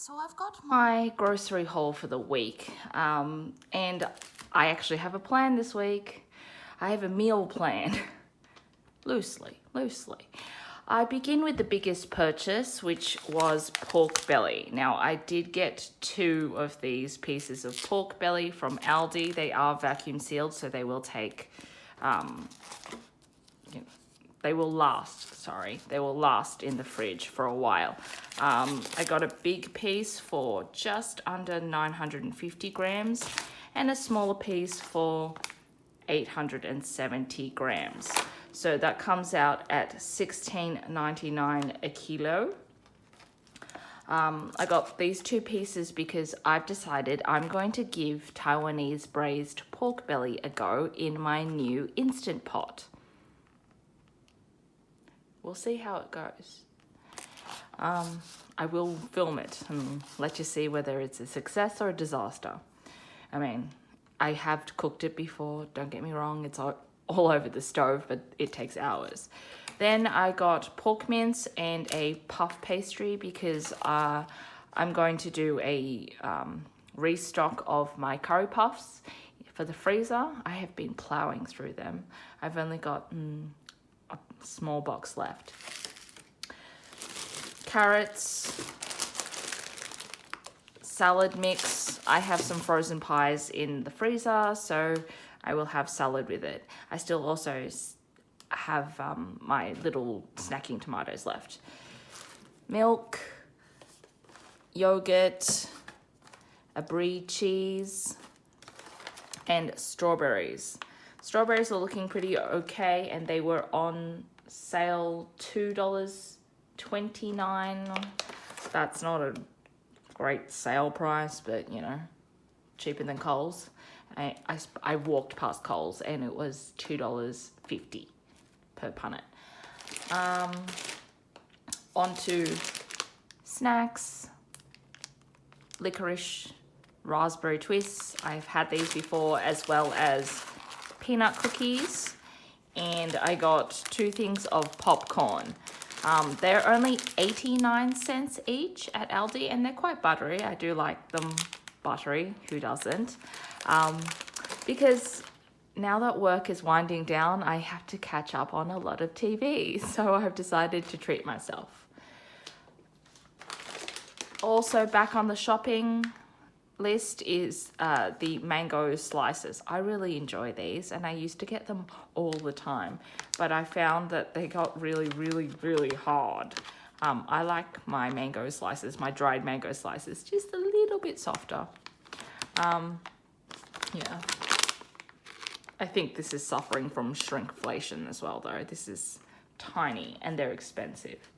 So I've got my grocery haul for the week, and I actually have a plan this week. I have a meal plan, loosely. I begin with the biggest purchase, which was pork belly. Now, I did get 2 of these pieces of pork belly from Aldi. They are vacuum sealed, so they will take, they will last in the fridge for a while. I got a big piece for just under 950 grams and a smaller piece for 870 grams. So that comes out at $16.99 a kilo. I got these 2 pieces because I've decided I'm going to give Taiwanese braised pork belly a go in my new Instant Pot. We'll see how it goes. I will film it and let you see whether it's a success or a disaster. I mean, I have cooked it before, don't get me wrong, it's all over the stove, but it takes hours. Then I got pork mince and a puff pastry because I'm going to do a restock of my curry puffs for the freezer. I have been plowing through them. I've only got a small box left. Carrots, salad mix. I have some frozen pies in the freezer, so I will have salad with it. I still also have my little snacking tomatoes left. Milk, yogurt, a brie cheese, and strawberries. Strawberries are looking pretty okay, and they were on sale $2.29. That's not a great sale price, but you know, cheaper than Coles. I walked past Coles and it was $2.50 per punnet. Onto snacks, licorice, raspberry twists. I've had these before, as well as peanut cookies, and I got 2 things of popcorn. They're only 89 cents each at Aldi, and they're quite buttery. I do like them buttery, who doesn't? Because now that work is winding down, I have to catch up on a lot of TV, so I've decided to treat myself. Also back on the shopping list is the mango slices. I really enjoy these, and I used to get them all the time, but I found that they got really hard. I like my mango slices, my dried mango slices, just a little bit softer. Yeah. I think this is suffering from shrinkflation as well, though. This is tiny and they're expensive.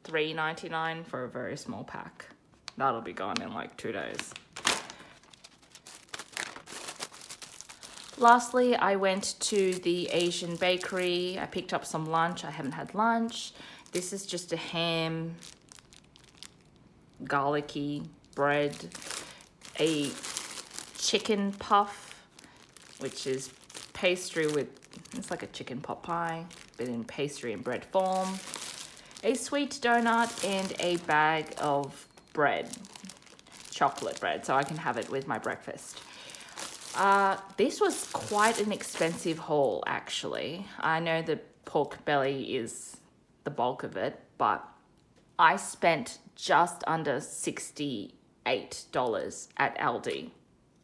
$3.99 for a very small pack. That'll be gone in like 2 days. Lastly, I went to the Asian bakery. I picked up some lunch. I haven't had lunch. This is just a ham, garlicky bread, a chicken puff, which is pastry with, it's like a chicken pot pie, but in pastry and bread form, a sweet donut, and a bag of bread, chocolate bread, so I can have it with my breakfast. This was quite an expensive haul, actually. I know the pork belly is the bulk of it, but I spent just under $68 at Aldi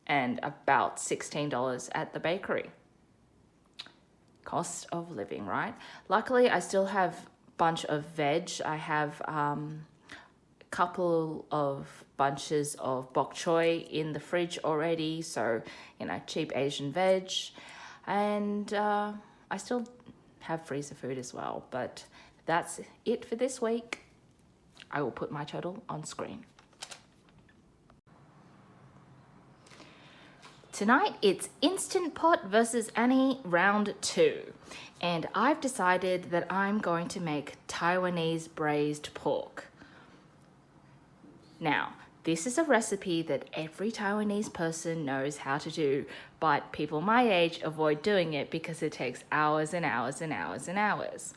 and about $16 at the bakery. Cost of living, right? Luckily, I still have a bunch of veg. I have a couple of bunches of bok choy in the fridge already, so you know, cheap Asian veg, and I still have freezer food as well. But that's it for this week. I will put my total on screen. Tonight it's Instant Pot versus Annie round 2, and I've decided that I'm going to make Taiwanese braised pork. Now, this is a recipe that every Taiwanese person knows how to do, but people my age avoid doing it because it takes hours and hours and hours and hours.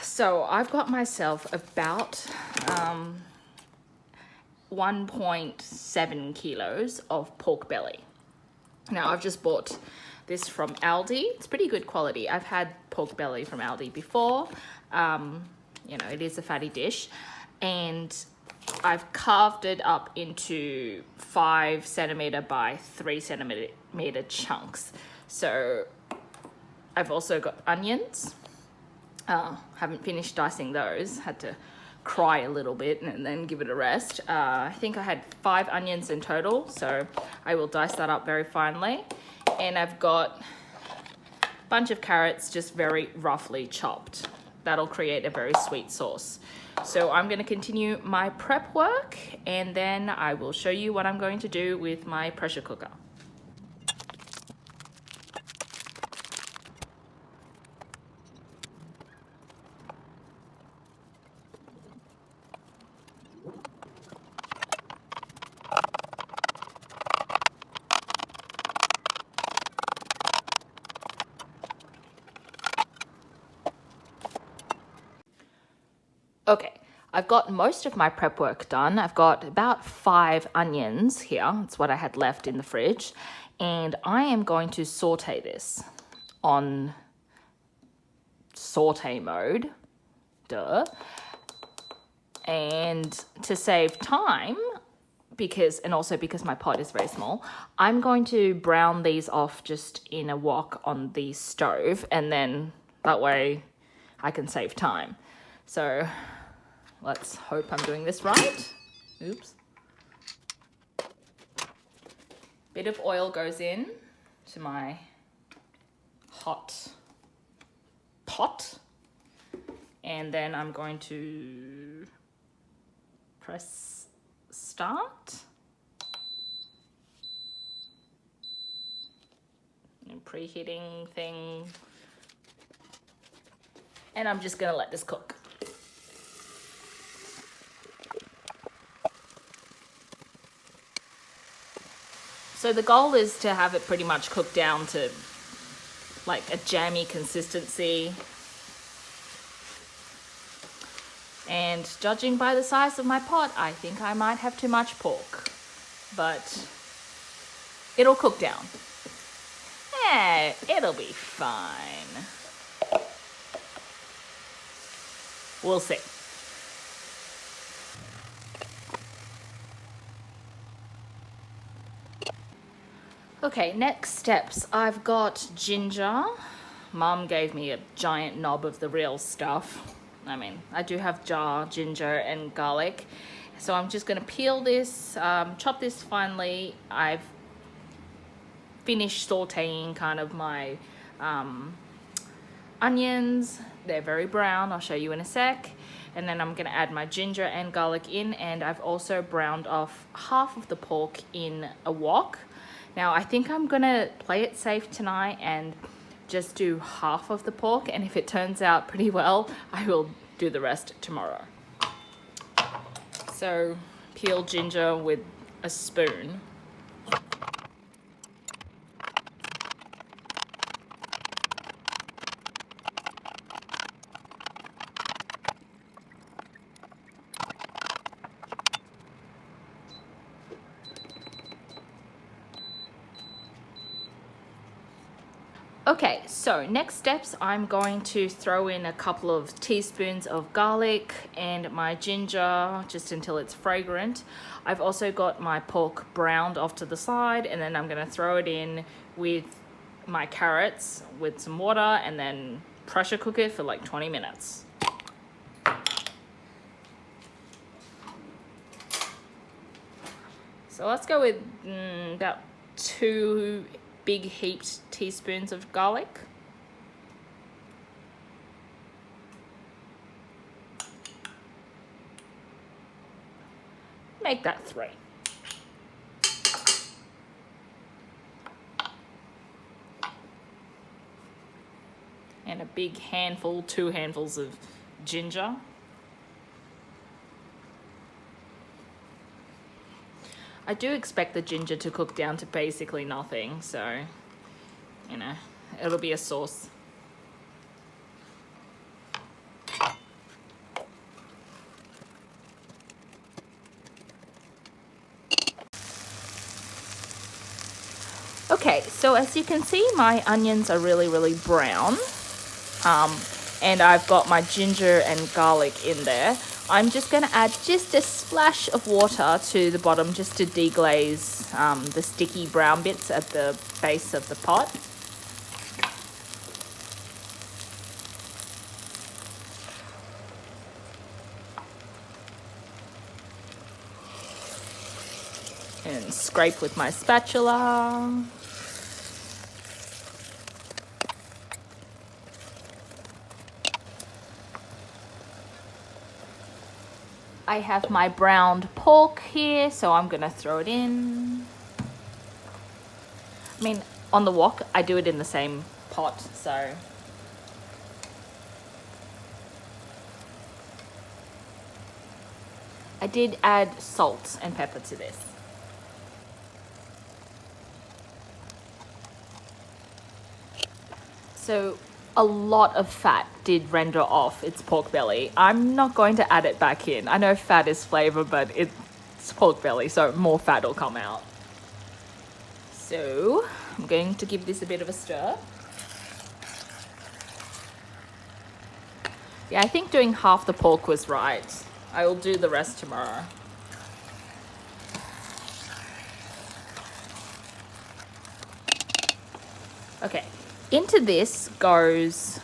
So I've got myself about 1.7 kilos of pork belly. Now I've just bought this from Aldi. It's pretty good quality. I've had pork belly from Aldi before. You know, it is a fatty dish, and I've carved it up into 5 centimeter by 3 centimeter chunks. So I've also got onions. Haven't finished dicing those. Had to cry a little bit and then give it a rest. I think I had 5 onions in total, so I will dice that up very finely. And I've got a bunch of carrots just very roughly chopped. That'll create a very sweet sauce. So I'm going to continue my prep work, and then I will show you what I'm going to do with my pressure cooker. Okay, I've got most of my prep work done. I've got about 5 onions here. That's what I had left in the fridge. And I am going to saute this on saute mode. Duh. And to save time, and also because my pot is very small, I'm going to brown these off just in a wok on the stove, and then that way I can save time. So let's hope I'm doing this right. Oops. Bit of oil goes in to my hot pot. And then I'm going to press start. And preheating thing. And I'm just gonna let this cook. So the goal is to have it pretty much cooked down to like a jammy consistency. And judging by the size of my pot, I think I might have too much pork, but it'll cook down. Yeah, it'll be fine. We'll see. Okay, next steps. I've got ginger. Mum gave me a giant knob of the real stuff. I mean, I do have ginger and garlic. So I'm just gonna peel this, chop this finely. I've finished sauteing kind of my onions. They're very brown, I'll show you in a sec. And then I'm gonna add my ginger and garlic in, and I've also browned off half of the pork in a wok. Now, I think I'm gonna play it safe tonight and just do half of the pork, and if it turns out pretty well, I will do the rest tomorrow. So, peel ginger with a spoon. Okay, so next steps, I'm going to throw in a couple of teaspoons of garlic and my ginger just until it's fragrant. I've also got my pork browned off to the side, and then I'm going to throw it in with my carrots with some water and then pressure cook it for like 20 minutes. So let's go with about 2 big heaped teaspoons of garlic. Make that 3. And a big handful, 2 handfuls of ginger. I do expect the ginger to cook down to basically nothing, so, you know, it'll be a sauce. Okay, so as you can see, my onions are really brown. And I've got my ginger and garlic in there. I'm just going to add just a splash of water to the bottom just to deglaze the sticky brown bits at the base of the pot. And scrape with my spatula. I have my browned pork here, so I'm gonna throw it in. I mean, on the wok, I do it in the same pot, so. I did add salt and pepper to this. So a lot of fat did render off its pork belly. I'm not going to add it back in. I know fat is flavor, but it's pork belly, so more fat will come out. So I'm going to give this a bit of a stir. Yeah, I think doing half the pork was right. I will do the rest tomorrow. Okay, into this goes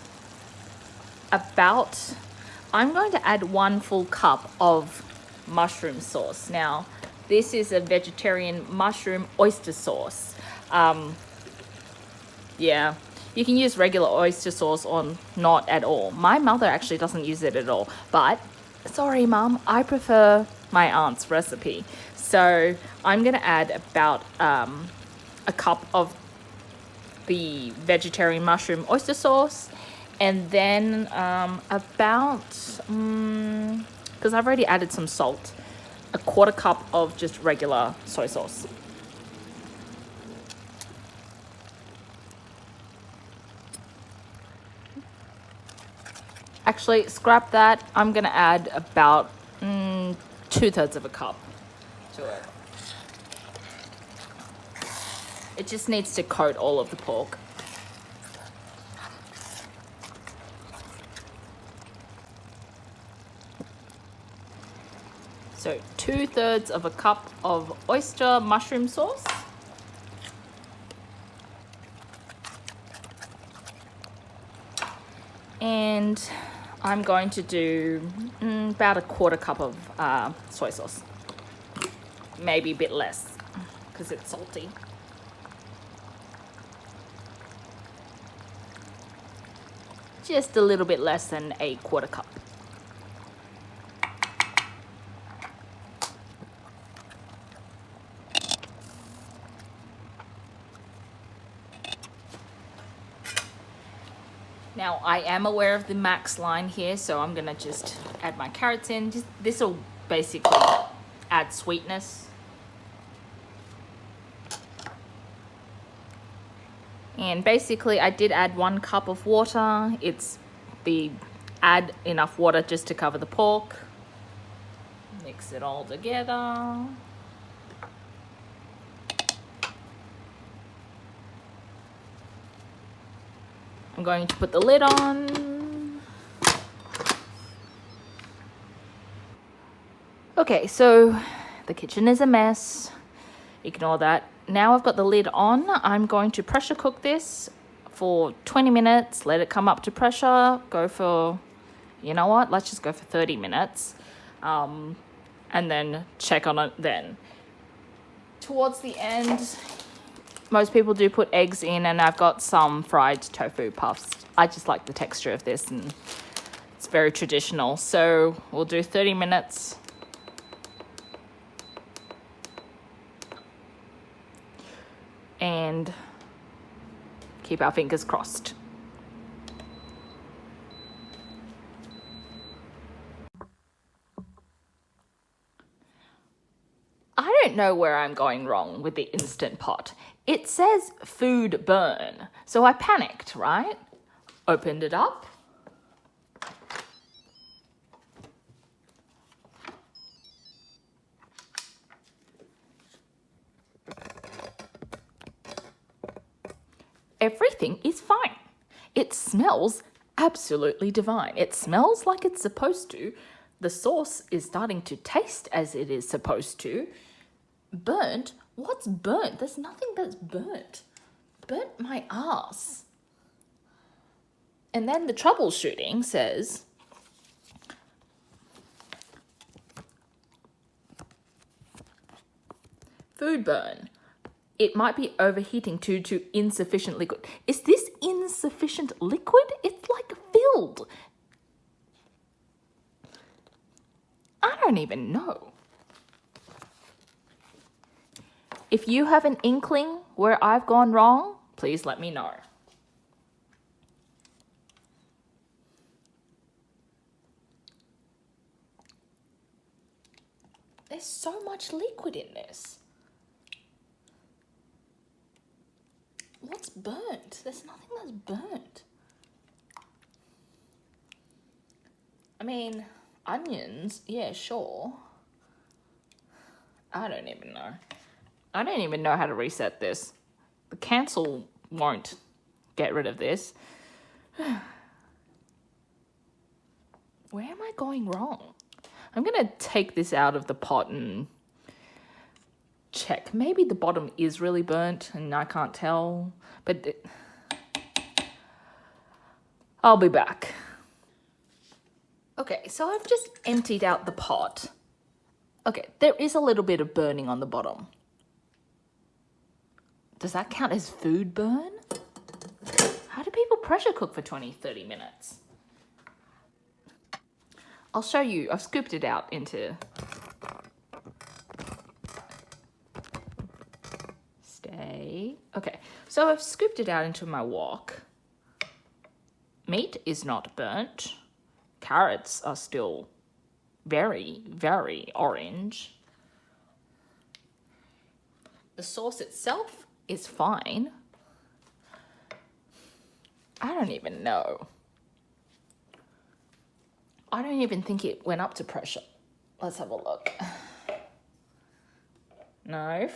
about, I'm going to add 1 full cup of mushroom sauce. Now, this is a vegetarian mushroom oyster sauce. Yeah, you can use regular oyster sauce or not at all. My mother actually doesn't use it at all, but sorry, Mum, I prefer my aunt's recipe. So I'm gonna add about a cup of the vegetarian mushroom oyster sauce, and then about, because I've already added some salt, a 1/4 cup of just regular soy sauce. Actually, scrap that. I'm gonna add about 2/3 of a cup to it. It just needs to coat all of the pork. So 2/3 of a cup of oyster mushroom sauce. And I'm going to do about a 1/4 cup of soy sauce. Maybe a bit less because it's salty. Just a little bit less than a 1/4 cup. Now, I am aware of the max line here, so I'm gonna just add my carrots in. This will basically add sweetness. And basically, I did add 1 cup of water. Add enough water just to cover the pork. Mix it all together. I'm going to put the lid on. Okay, so the kitchen is a mess. Ignore that. Now I've got the lid on. I'm going to pressure cook this for 20 minutes. Let it come up to pressure. Go for, you know what? Let's just go for 30 minutes. And then check on it then. Towards the end, most people do put eggs in, and I've got some fried tofu puffs. I just like the texture of this, and it's very traditional. So we'll do 30 minutes. And keep our fingers crossed. I don't know where I'm going wrong with the Instant Pot. It says food burn, so I panicked, right? Opened it up. everything is fine. It smells absolutely divine. It smells like it's supposed to. The sauce is starting to taste as it is supposed to. Burnt? What's burnt? There's nothing that's burnt. Burnt my ass. And then the troubleshooting says, food burn. It might be overheating to insufficient liquid. Is this insufficient liquid? It's like filled. I don't even know. If you have an inkling where I've gone wrong, please let me know. There's so much liquid in this. What's burnt? There's nothing that's burnt. I mean, onions, yeah, sure. I don't even know. I don't even know how to reset this. The cancel won't get rid of this. Where am I going wrong? I'm going to take this out of the pot and check. Maybe the bottom is really burnt and I can't tell, but I'll be back. Okay, so I've just emptied out the pot. Okay, there is a little bit of burning on the bottom. Does that count as food burn? How do people pressure cook for 20-30 minutes? I'll show you. I've scooped it out into... Okay, so I've scooped it out into my wok. Meat is not burnt. Carrots are still very, very orange. The sauce itself is fine. I don't even know. I don't even think it went up to pressure. Let's have a look. No.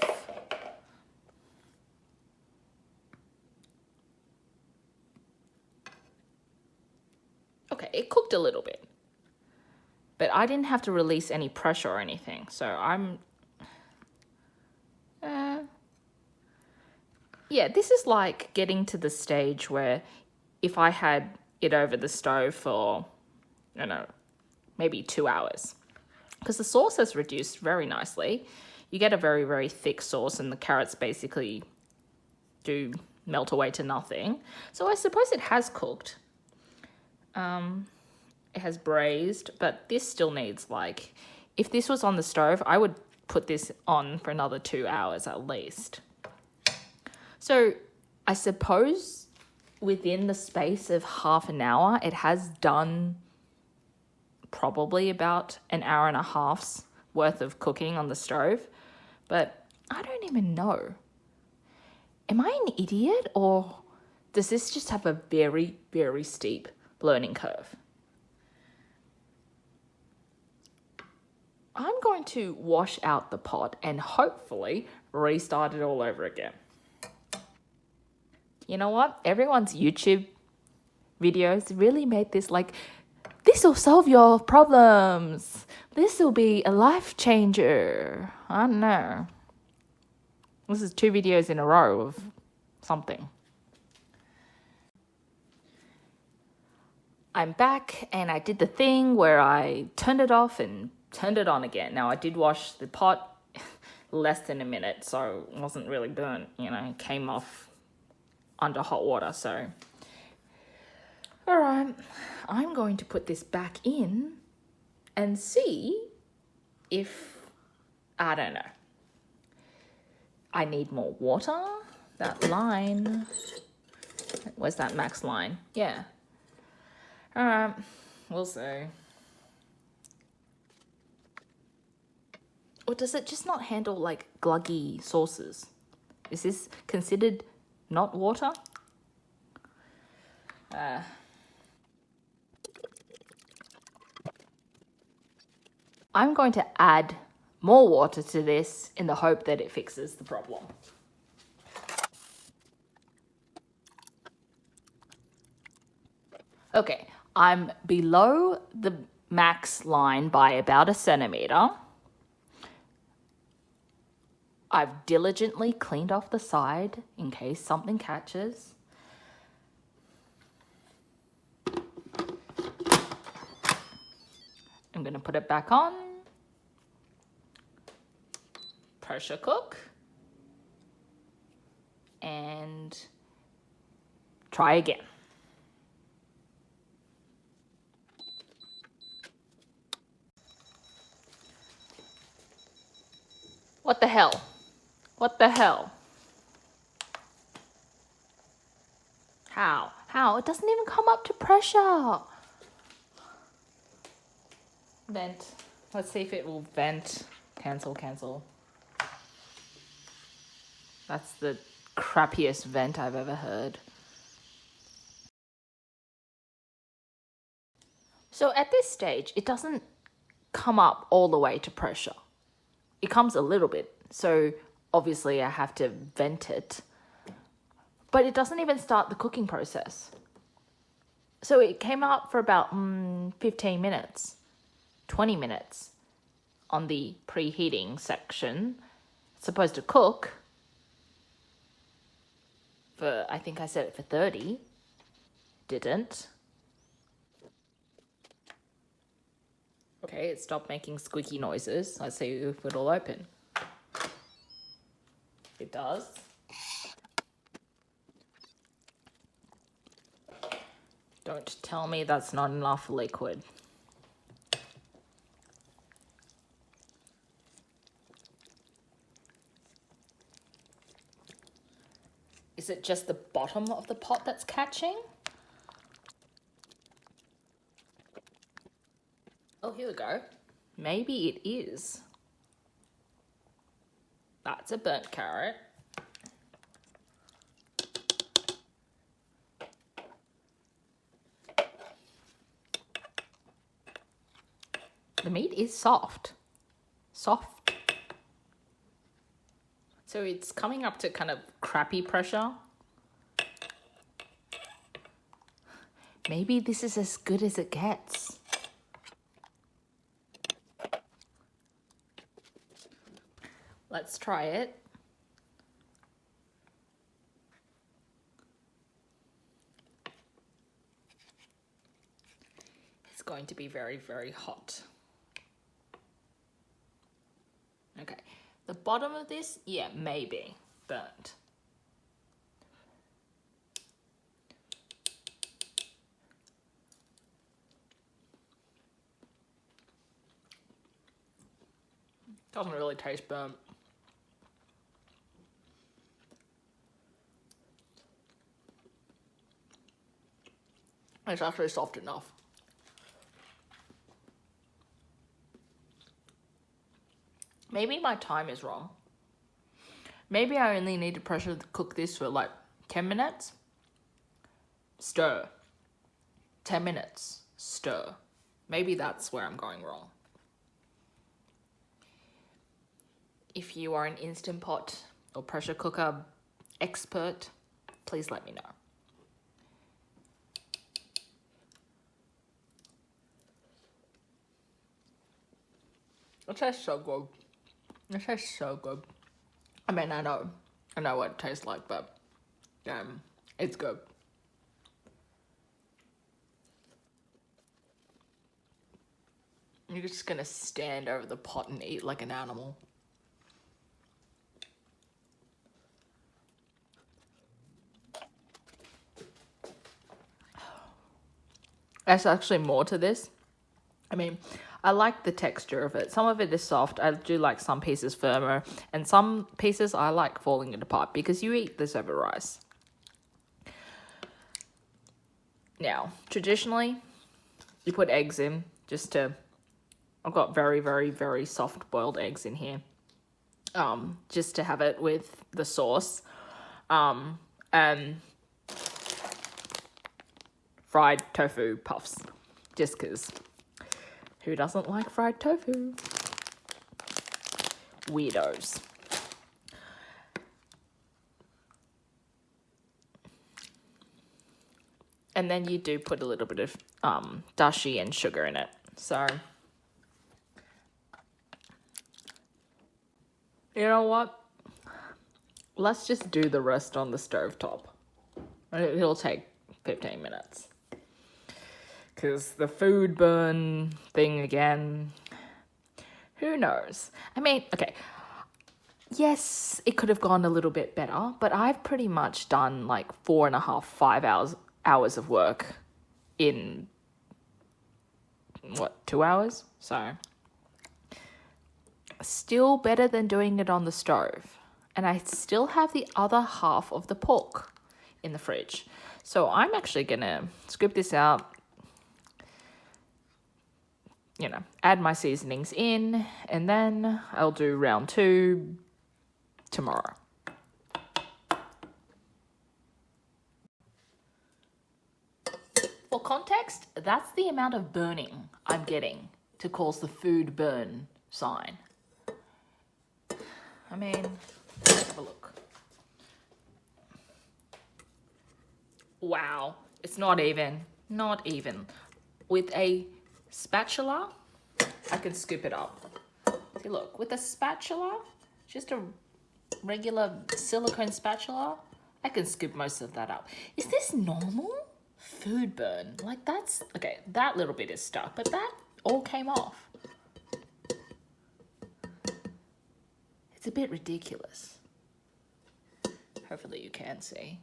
Okay, it cooked a little bit. But I didn't have to release any pressure or anything. So I'm... yeah, this is like getting to the stage where if I had it over the stove for, I don't know, maybe 2 hours. Because the sauce has reduced very nicely. You get a very, very thick sauce and the carrots basically do melt away to nothing. So I suppose it has cooked. It has braised, but this still needs, like, if this was on the stove, I would put this on for another 2 hours at least. So I suppose within the space of half an hour, it has done probably about an hour and a half's worth of cooking on the stove, but I don't even know. Am I an idiot, or does this just have a very, very steep learning curve? I'm going to wash out the pot and hopefully restart it all over again. You know what? Everyone's YouTube videos really made this like, this will solve your problems. This will be a life changer. I don't know. This is 2 videos in a row of something. I'm back and I did the thing where I turned it off and turned it on again. Now I did wash the pot less than a minute, so it wasn't really burnt, you know, it came off under hot water, so. All right, I'm going to put this back in and see if, I don't know. I need more water. That line, where's that max line? Yeah. All right, we'll see. Or does it just not handle like gluggy sauces? Is this considered not water? I'm going to add more water to this in the hope that it fixes the problem. Okay, I'm below the max line by about 1 centimeter. I've diligently cleaned off the side in case something catches. I'm going to put it back on. Pressure cook. And try again. What the hell? What the hell? How? How? It doesn't even come up to pressure. Vent. Let's see if it will vent. Cancel, cancel. That's the crappiest vent I've ever heard. So at this stage, it doesn't come up all the way to pressure. It comes a little bit. So obviously I have to vent it. But it doesn't even start the cooking process. So it came up for about 15 minutes, 20 minutes on the preheating section. It's supposed to cook for, I think I set it for 30. Didn't. Okay, it stopped making squeaky noises. Let's see if it'll open. It does. Don't tell me that's not enough liquid. Is it just the bottom of the pot that's catching? Oh, here we go. Maybe it is. That's a burnt carrot. The meat is soft. Soft. So it's coming up to kind of crappy pressure. Maybe this is as good as it gets. Let's try it. It's going to be very, very hot. Okay, the bottom of this, yeah, maybe burnt. Doesn't really taste burnt. It's actually soft enough. Maybe my time is wrong. Maybe I only need to pressure cook this for like 10 minutes. Stir. 10 minutes. Stir. Maybe that's where I'm going wrong. If you are an Instant Pot or pressure cooker expert, please let me know. It tastes so good. It tastes so good. I mean, I know what it tastes like, but it's good. You're just gonna stand over the pot and eat like an animal. There's actually more to this. I mean, I like the texture of it. Some of it is soft. I do like some pieces firmer. And some pieces I like falling apart because you eat this over rice. Now, traditionally, you put eggs in just to... I've got very, very, very soft boiled eggs in here. Just to have it with the sauce. And fried tofu puffs. Just because... Who doesn't like fried tofu? Weirdos. And then you do put a little bit of dashi and sugar in it. So, you know what? Let's just do the rest on the stovetop. It'll take 15 minutes. Because the food burn thing again, who knows? I mean, okay, yes, it could have gone a little bit better, but I've pretty much done like 4.5, 5 hours of work in, 2 hours? So, still better than doing it on the stove. And I still have the other half of the pork in the fridge. So I'm actually going to scoop this out, add my seasonings in, and then I'll do round 2 tomorrow. For context, that's the amount of burning I'm getting to cause the food burn sign. I mean, let's have a look. Wow, it's not even. With a spatula, I can scoop it up. See, look, with a spatula, just a regular silicone spatula, I can scoop most of that up. Is this normal? Food burn, like that's, okay, that little bit is stuck, but that all came off. It's a bit ridiculous. Hopefully you can see.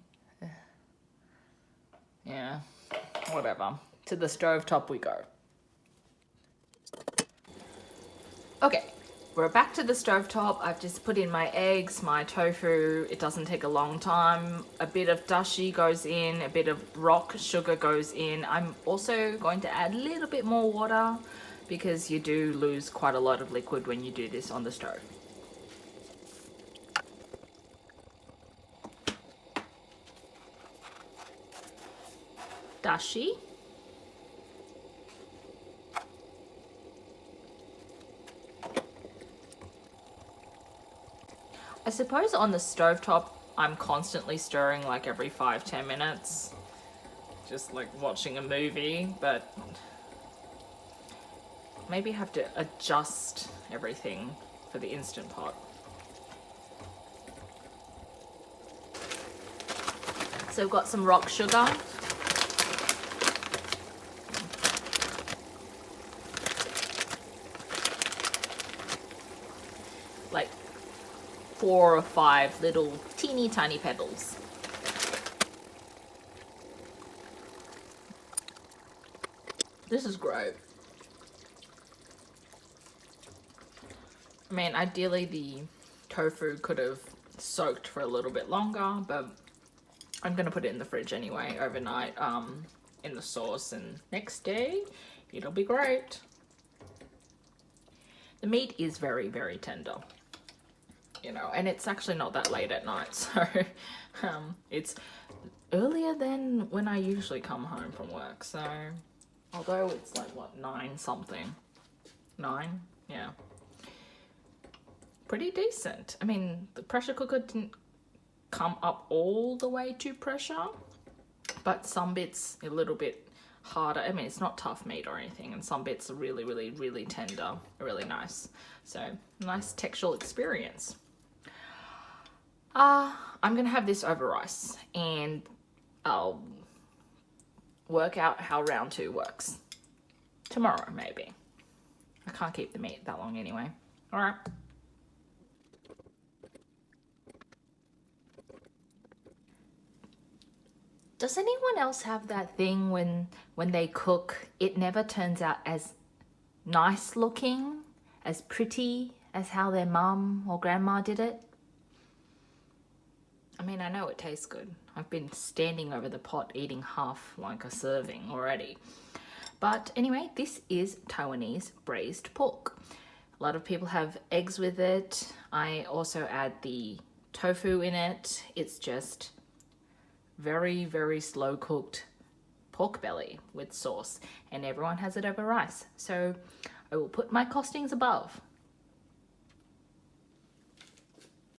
Yeah, whatever. To the stovetop we go. Okay, we're back to the stovetop. I've just put in my eggs, my tofu. It doesn't take a long time. A bit of dashi goes in, a bit of rock sugar goes in. I'm also going to add a little bit more water because you do lose quite a lot of liquid when you do this on the stove. Dashi. I suppose on the stovetop, I'm constantly stirring like every 5-10 minutes. Just like watching a movie, but maybe have to adjust everything for the Instant Pot. So we've got some rock sugar. Like 4 or 5 little teeny tiny pebbles. This is great. I mean, ideally the tofu could have soaked for a little bit longer, but I'm gonna put it in the fridge anyway overnight in the sauce, and next day it'll be great. The meat is very, very tender. And it's actually not that late at night, so it's earlier than when I usually come home from work. So although it's like 9 something, 9, yeah, pretty decent. I mean, the pressure cooker didn't come up all the way to pressure, but some bits a little bit harder. I mean, it's not tough meat or anything, and some bits are really, really, really tender, really nice. So nice textual experience. I'm gonna have this over rice, and I'll work out how round 2 works tomorrow, maybe. I can't keep the meat that long anyway. All right. Does anyone else have that thing when they cook, it never turns out as nice looking, as pretty as how their mum or grandma did it? I mean, I know it tastes good. I've been standing over the pot eating half like a serving already. But anyway, this is Taiwanese braised pork. A lot of people have eggs with it. I also add the tofu in it. It's just very, very slow cooked pork belly with sauce, and everyone has it over rice. So I will put my costings above